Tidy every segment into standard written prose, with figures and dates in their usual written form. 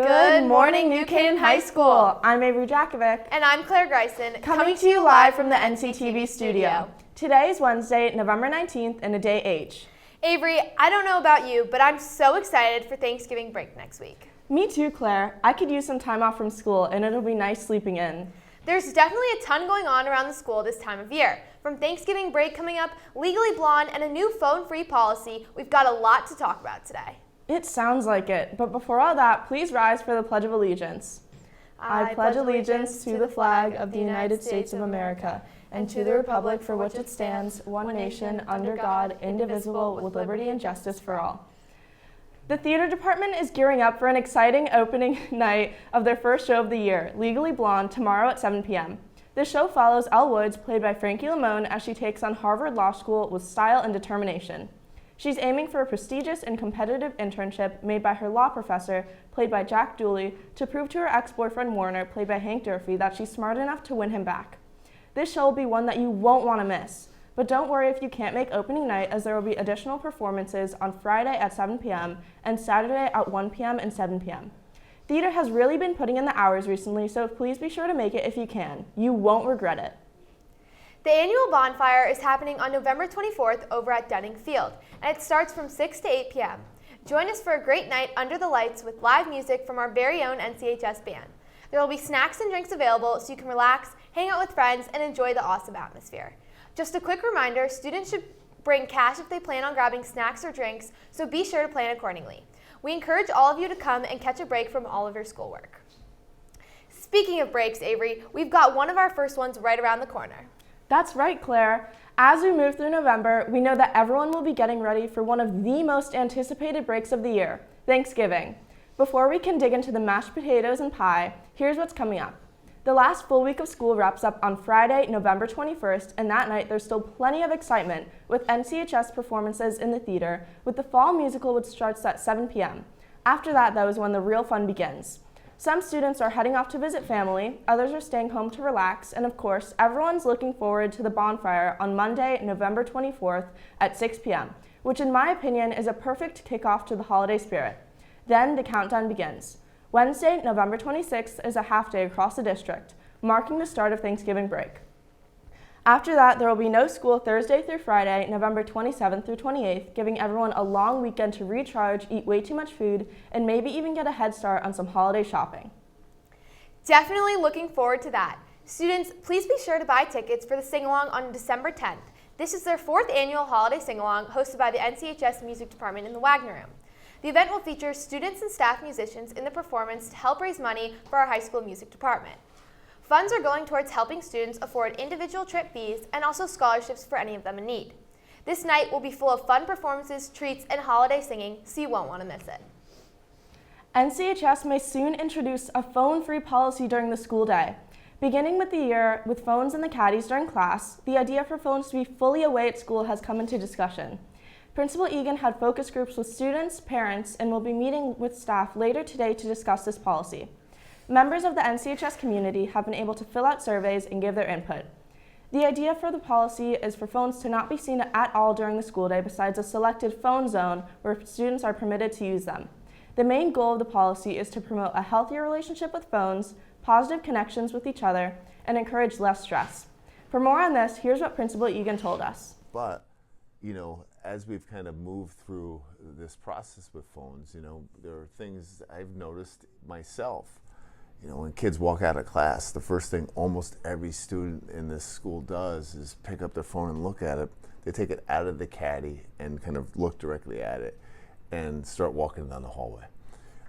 Good morning, New Canaan High School. I'm Avery Jakovic. And I'm Clare Greisen. Coming to you live from the NCTV studio. Today is Wednesday, November 19th, and a day H. Avery, I don't know about you, but I'm so excited for Thanksgiving break next week. Me too, Claire. I could use some time off from school, and it'll be nice sleeping in. There's definitely a ton going on around the school this time of year. From Thanksgiving break coming up, Legally Blonde, and a new phone-free policy, we've got a lot to talk about today. It sounds like it, but before all that, please rise for the Pledge of Allegiance. I pledge allegiance to the flag of the United States of America and to the republic for which it stands, one nation, under God, indivisible, with liberty and justice for all. The theater department is gearing up for an exciting opening night of their first show of the year, Legally Blonde, tomorrow at 7 p.m. This show follows Elle Woods, played by Frankie Lamone, as she takes on Harvard Law School with style and determination. She's aiming for a prestigious and competitive internship made by her law professor, played by Jack Dooley, to prove to her ex-boyfriend Warner, played by Hank Durfee, that she's smart enough to win him back. This show will be one that you won't want to miss. But don't worry if you can't make opening night, as there will be additional performances on Friday at 7 p.m. and Saturday at 1 p.m. and 7 p.m. Theater has really been putting in the hours recently, so please be sure to make it if you can. You won't regret it. The annual bonfire is happening on November 24th over at Dunning Field, and it starts from 6 to 8 p.m. Join us for a great night under the lights with live music from our very own NCHS band. There will be snacks and drinks available so you can relax, hang out with friends, and enjoy the awesome atmosphere. Just a quick reminder, students should bring cash if they plan on grabbing snacks or drinks, so be sure to plan accordingly. We encourage all of you to come and catch a break from all of your schoolwork. Speaking of breaks, Avery, we've got one of our first ones right around the corner. That's right, Claire. As we move through November, we know that everyone will be getting ready for one of the most anticipated breaks of the year, Thanksgiving. Before we can dig into the mashed potatoes and pie, here's what's coming up. The last full week of school wraps up on Friday, November 21st, and that night there's still plenty of excitement with NCHS performances in the theater, with the fall musical which starts at 7 p.m. After that, though, is when the real fun begins. Some students are heading off to visit family, others are staying home to relax, and of course, everyone's looking forward to the bonfire on Monday, November 24th at 6 p.m., which in my opinion is a perfect kickoff to the holiday spirit. Then the countdown begins. Wednesday, November 26th is a half day across the district, marking the start of Thanksgiving break. After that, there will be no school Thursday through Friday, November 27th through 28th, giving everyone a long weekend to recharge, eat way too much food, and maybe even get a head start on some holiday shopping. Definitely looking forward to that. Students, please be sure to buy tickets for the sing-along on December 10th. This is their 4th annual holiday sing-along hosted by the NCHS Music Department in the Wagner Room. The event will feature students and staff musicians in the performance to help raise money for our high school music department. Funds are going towards helping students afford individual trip fees and also scholarships for any of them in need. This night will be full of fun performances, treats, and holiday singing, so you won't want to miss it. NCHS may soon introduce a phone-free policy during the school day. Beginning with the year with phones in the caddies during class, the idea for phones to be fully away at school has come into discussion. Principal Egan had focus groups with students, parents, and will be meeting with staff later today to discuss this policy. Members of the NCHS community have been able to fill out surveys and give their input. The idea for the policy is for phones to not be seen at all during the school day besides a selected phone zone where students are permitted to use them. The main goal of the policy is to promote a healthier relationship with phones, positive connections with each other, and encourage less stress. For more on this, here's what Principal Egan told us. But, as we've kind of moved through this process with phones, there are things I've noticed myself. When kids walk out of class, the first thing almost every student in this school does is pick up their phone and look at it. They take it out of the caddy and kind of look directly at it and start walking down the hallway.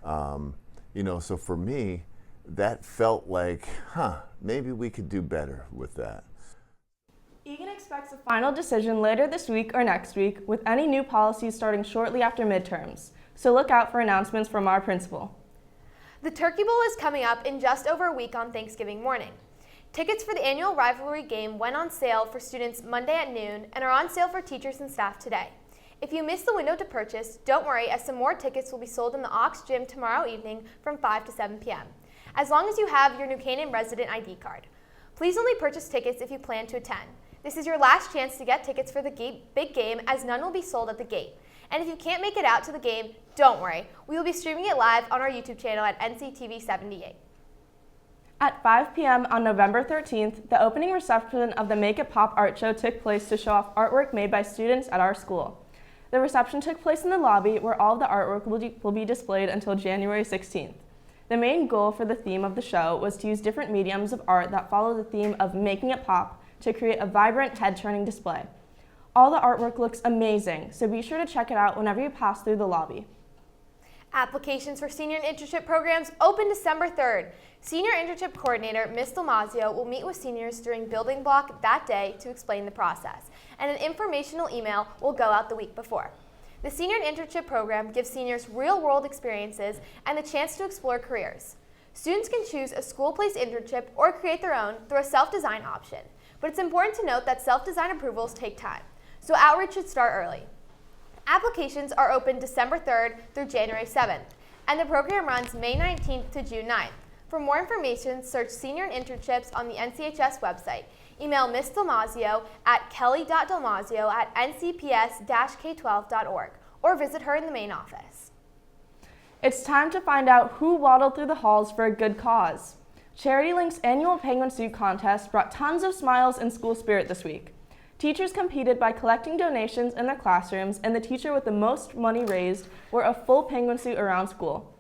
So for me, that felt like, maybe we could do better with that. Egan expects a final decision later this week or next week, with any new policies starting shortly after midterms. So look out for announcements from our principal. The Turkey Bowl is coming up in just over a week on Thanksgiving morning. Tickets for the annual rivalry game went on sale for students Monday at noon and are on sale for teachers and staff today. If you missed the window to purchase, don't worry, as some more tickets will be sold in the Ox Gym tomorrow evening from 5 to 7 p.m., as long as you have your New Canaan resident ID card. Please only purchase tickets if you plan to attend. This is your last chance to get tickets for the big game, as none will be sold at the gate. And if you can't make it out to the game, don't worry. We will be streaming it live on our YouTube channel at NCTV 78. At 5 p.m. on November 13th, the opening reception of the Make It Pop art show took place to show off artwork made by students at our school. The reception took place in the lobby where all of the artwork will be displayed until January 16th. The main goal for the theme of the show was to use different mediums of art that follow the theme of making it pop to create a vibrant, head-turning display. All the artwork looks amazing, so be sure to check it out whenever you pass through the lobby. Applications for senior and internship programs open December 3rd. Senior Internship Coordinator Ms. Dalmazio will meet with seniors during building block that day to explain the process, and an informational email will go out the week before. The Senior Internship Program gives seniors real-world experiences and the chance to explore careers. Students can choose a school-placed internship or create their own through a self-design option, but it's important to note that self-design approvals take time, so outreach should start early. Applications are open December 3rd through January 7th, and the program runs May 19th to June 9th. For more information, search Senior Internships on the NCHS website. Email Ms. Dalmazio at kelly.dalmazio@ncps-k12.org or visit her in the main office. It's time to find out who waddled through the halls for a good cause. Charity Link's annual Penguin Suit Contest brought tons of smiles and school spirit this week. Teachers competed by collecting donations in their classrooms, and the teacher with the most money raised wore a full penguin suit around school.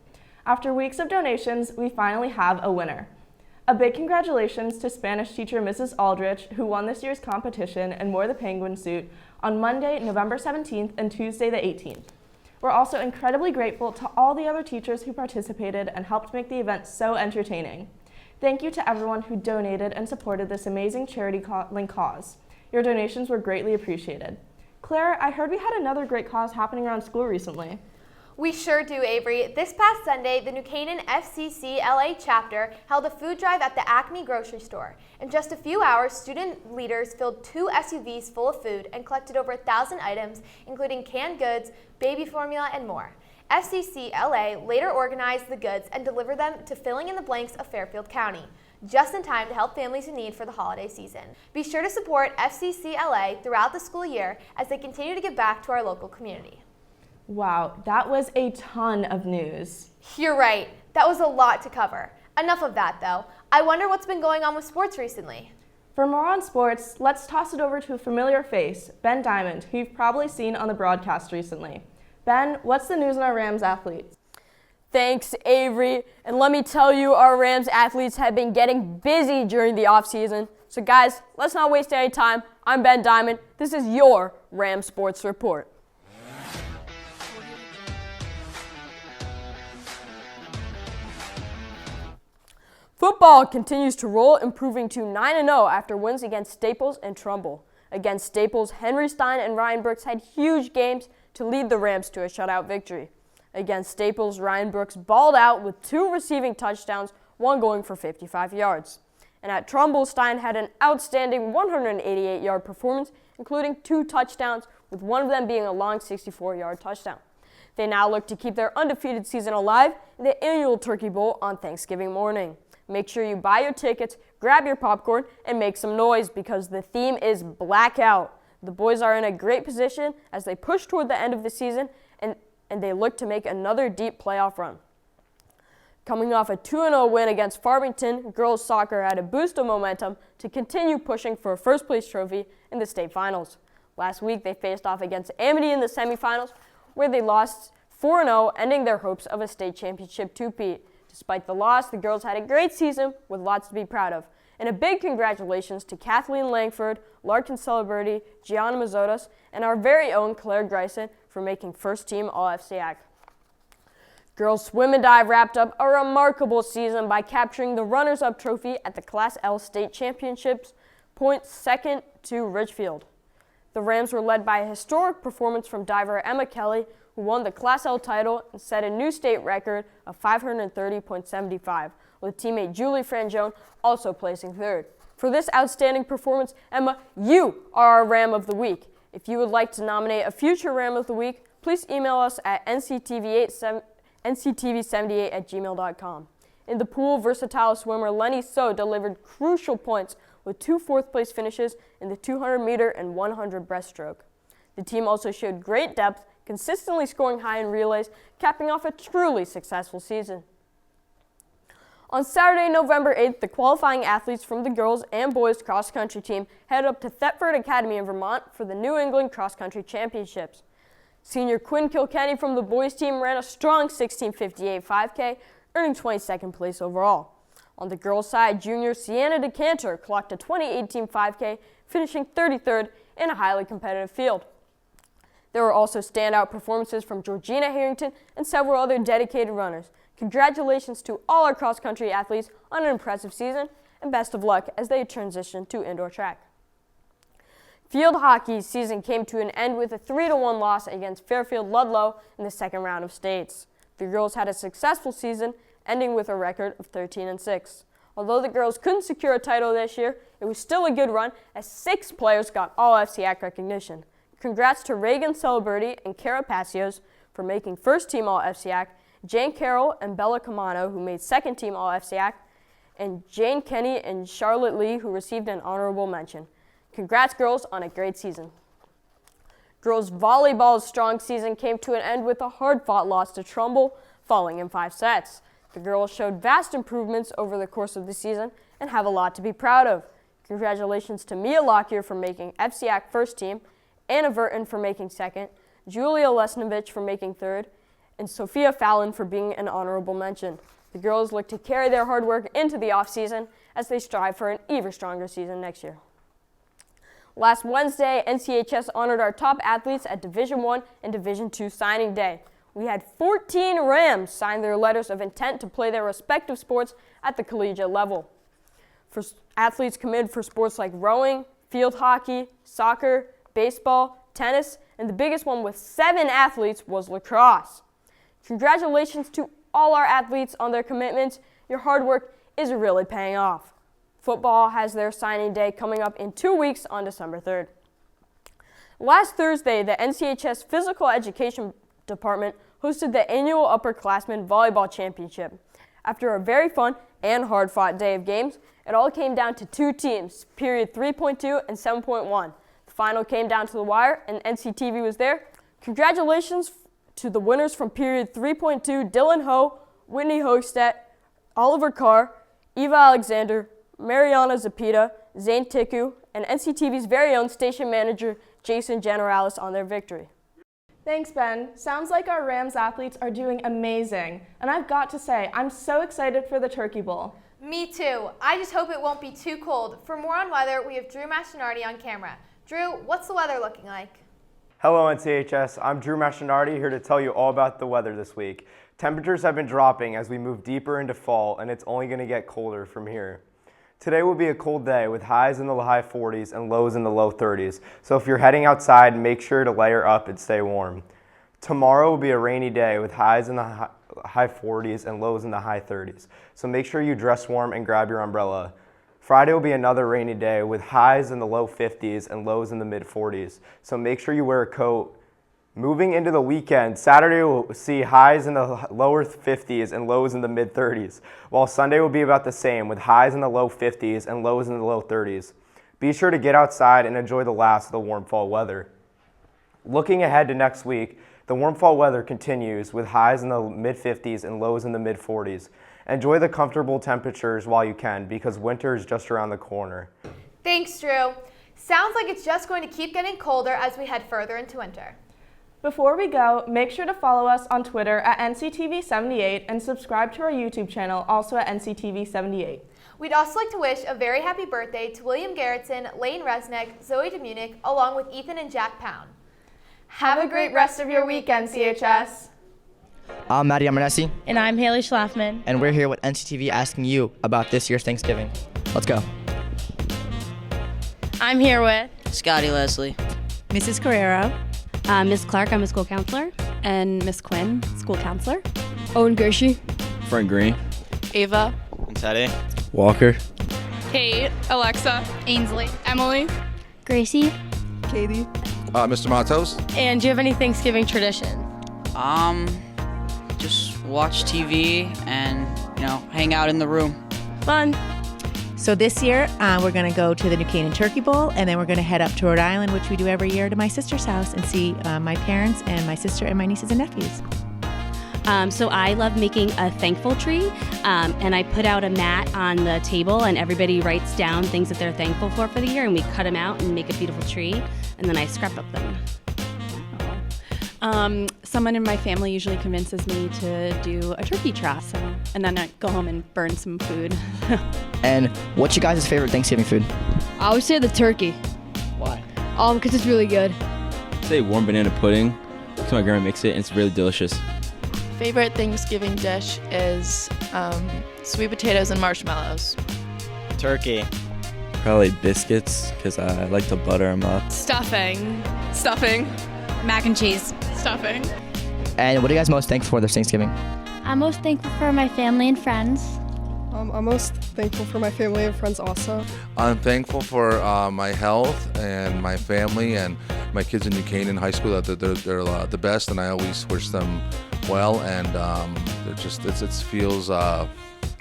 After weeks of donations, we finally have a winner. A big congratulations to Spanish teacher Mrs. Aldrich, who won this year's competition and wore the penguin suit on Monday, November 17th and Tuesday the 18th. We're also incredibly grateful to all the other teachers who participated and helped make the event so entertaining. Thank you to everyone who donated and supported this amazing Charity Link cause. Your donations were greatly appreciated. Claire, I heard we had another great cause happening around school recently. We sure do, Avery. This past Sunday, the New Canaan FCC LA chapter held a food drive at the Acme grocery store. In just a few hours, student leaders filled 2 SUVs full of food and collected over 1,000 items, including canned goods, baby formula, and more. FCC LA later organized the goods and delivered them to Filling in the Blanks of Fairfield County, just in time to help families in need for the holiday season. Be sure to support FCC LA throughout the school year as they continue to give back to our local community. Wow, that was a ton of news. You're right. That was a lot to cover. Enough of that, though. I wonder what's been going on with sports recently. For more on sports, let's toss it over to a familiar face, Ben Dymond, who you've probably seen on the broadcast recently. Ben, what's the news on our Rams athletes? Thanks, Avery. And let me tell you, our Rams athletes have been getting busy during the offseason. So guys, let's not waste any time. I'm Ben Dymond. This is your Rams Sports Report. Football continues to roll, improving to 9-0 after wins against Staples and Trumbull. Against Staples, Henry Stein and Ryan Brooks had huge games to lead the Rams to a shutout victory. Against Staples, Ryan Brooks balled out with 2 receiving touchdowns, one going for 55 yards. And at Trumbull, Stein had an outstanding 188-yard performance, including 2 touchdowns, with one of them being a long 64-yard touchdown. They now look to keep their undefeated season alive in the annual Turkey Bowl on Thanksgiving morning. Make sure you buy your tickets, grab your popcorn, and make some noise because the theme is Blackout. The boys are in a great position as they push toward the end of the season and they look to make another deep playoff run. Coming off a 2-0 win against Farmington, girls soccer had a boost of momentum to continue pushing for a first-place trophy in the state finals. Last week, they faced off against Amity in the semifinals, where they lost 4-0, ending their hopes of a state championship two-peat. Despite the loss, the girls had a great season with lots to be proud of. And a big congratulations to Kathleen Langford, Larkin Celebrity, Gianna Mazzotas, and our very own Clare Greisen for making first-team All-FCAC. Girls swim and dive wrapped up a remarkable season by capturing the runners-up trophy at the Class L State Championships, points second to Ridgefield. The Rams were led by a historic performance from diver Emma Kelly, who won the Class L title and set a new state record of 530.75, with teammate Julie Frangione also placing third. For this outstanding performance, Emma, you are our Ram of the Week. If you would like to nominate a future Ram of the Week, please email us at nctv78@gmail.com. In the pool, versatile swimmer Lenny So delivered crucial points with 2 fourth-place finishes in the 200-meter and 100 breaststroke. The team also showed great depth, consistently scoring high in relays, capping off a truly successful season. On Saturday, November 8th, the qualifying athletes from the girls and boys cross-country team headed up to Thetford Academy in Vermont for the New England Cross-Country Championships. Senior Quinn Kilkenny from the boys team ran a strong 16:58 5K, earning 22nd place overall. On the girls' side, junior Sienna DeCanter clocked a 20:18 5K, finishing 33rd in a highly competitive field. There were also standout performances from Georgina Harrington and several other dedicated runners. Congratulations to all our cross-country athletes on an impressive season, and best of luck as they transition to indoor track. Field hockey season came to an end with a 3-1 loss against Fairfield Ludlow in the second round of states. The girls had a successful season, ending with a record of 13-6. Although the girls couldn't secure a title this year, it was still a good run as 6 players got all FCAC recognition. Congrats to Reagan Celebrity and Kara Passios for making first team all FCAC, Jane Carroll and Bella Camano, who made second team all FCAC, and Jane Kenny and Charlotte Lee, who received an honorable mention. Congrats, girls, on a great season. Girls volleyball's strong season came to an end with a hard-fought loss to Trumbull, falling in 5 sets. The girls showed vast improvements over the course of the season and have a lot to be proud of. Congratulations to Mia Lockyer for making FCAC first team, Anna Verton for making second, Julia Lesnovich for making third, and Sophia Fallon for being an honorable mention. The girls look to carry their hard work into the off-season as they strive for an even stronger season next year. Last Wednesday, NCHS honored our top athletes at Division I and Division II signing day. We had 14 Rams sign their letters of intent to play their respective sports at the collegiate level. For athletes committed for sports like rowing, field hockey, soccer, baseball, tennis, and the biggest one with 7 athletes was lacrosse. Congratulations to all our athletes on their commitments. Your hard work is really paying off. Football has their signing day coming up in 2 weeks on December 3rd. Last Thursday, the NCHS Physical Education Department hosted the annual Upperclassmen Volleyball Championship. After a very fun and hard-fought day of games, it all came down to 2 teams, period 3.2 and 7.1. The final came down to the wire, and NCTV was there. Congratulations to the winners from period 3.2, Dylan Ho, Whitney Hogstedt, Oliver Carr, Eva Alexander, Mariana Zapita, Zane Tiku, and NCTV's very own station manager, Jason Generalis, on their victory. Thanks, Ben. Sounds like our Rams athletes are doing amazing. And I've got to say, I'm so excited for the Turkey Bowl. Me too. I just hope it won't be too cold. For more on weather, we have Drew Mastronardi on camera. Drew, what's the weather looking like? Hello NCHS, I'm Drew Mastronardi here to tell you all about the weather this week. Temperatures have been dropping as we move deeper into fall, and it's only going to get colder from here. Today will be a cold day with highs in the high 40s and lows in the low 30s, so if you're heading outside, make sure to layer up and stay warm. Tomorrow will be a rainy day with highs in the high 40s and lows in the high 30s, so make sure you dress warm and grab your umbrella. Friday will be another rainy day with highs in the low 50s and lows in the mid 40s, so make sure you wear a coat. Moving into the weekend, Saturday will see highs in the lower 50s and lows in the mid 30s, while Sunday will be about the same with highs in the low 50s and lows in the low 30s. Be sure to get outside and enjoy the last of the warm fall weather. Looking ahead to next week, the warm fall weather continues with highs in the mid 50s and lows in the mid 40s. Enjoy the comfortable temperatures while you can because winter is just around the corner. Thanks, Drew. Sounds like it's just going to keep getting colder as we head further into winter. Before we go, make sure to follow us on Twitter at NCTV78 and subscribe to our YouTube channel, also at NCTV78. We'd also like to wish a very happy birthday to William Gerritsen, Lane Resnick, Zoe DeMunick, along with Ethan and Jack Pound. Have a great rest of your weekend, CHS. I'm Maddie Amanesi. And I'm Haley Schlafman. And we're here with NCTV asking you about this year's Thanksgiving. Let's go. I'm here with Scotty Leslie. Mrs. Carrero. Miss Clark, I'm a school counselor. And Miss Quinn, school counselor. Owen Gershie. Frank Green. Ava. Teddy. Walker. Kate. Alexa. Ainsley. Emily. Gracie. Katie. Mr. Matos. And do you have any Thanksgiving traditions? Just watch TV and, hang out in the room. Fun. So this year, we're going to go to the New Canaan Turkey Bowl, and then we're going to head up to Rhode Island, which we do every year, to my sister's house and see my parents and my sister and my nieces and nephews. So I love making a thankful tree, and I put out a mat on the table, and everybody writes down things that they're thankful for the year, and we cut them out and make a beautiful tree, and then I scrapbook them. Someone in my family usually convinces me to do a turkey trot, and then I go home and burn some food. And what's your guys' favorite Thanksgiving food? I would say the turkey. Why? Because it's really good. I'd say warm banana pudding. So my grandma makes it, and it's really delicious. Favorite Thanksgiving dish is sweet potatoes and marshmallows. Turkey. Probably biscuits, because I like to butter them up. Stuffing. Mac and cheese. Stuffing. And what are you guys most thankful for this Thanksgiving? I'm most thankful for my family and friends. I'm most thankful for my family and friends also. I'm thankful for my health and my family and my kids in New Canaan High School. They're the best, and I always wish them well. And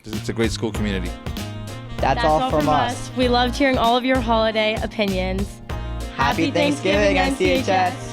it's a great school community. That's all from us. We loved hearing all of your holiday opinions. Happy Thanksgiving, NCHS.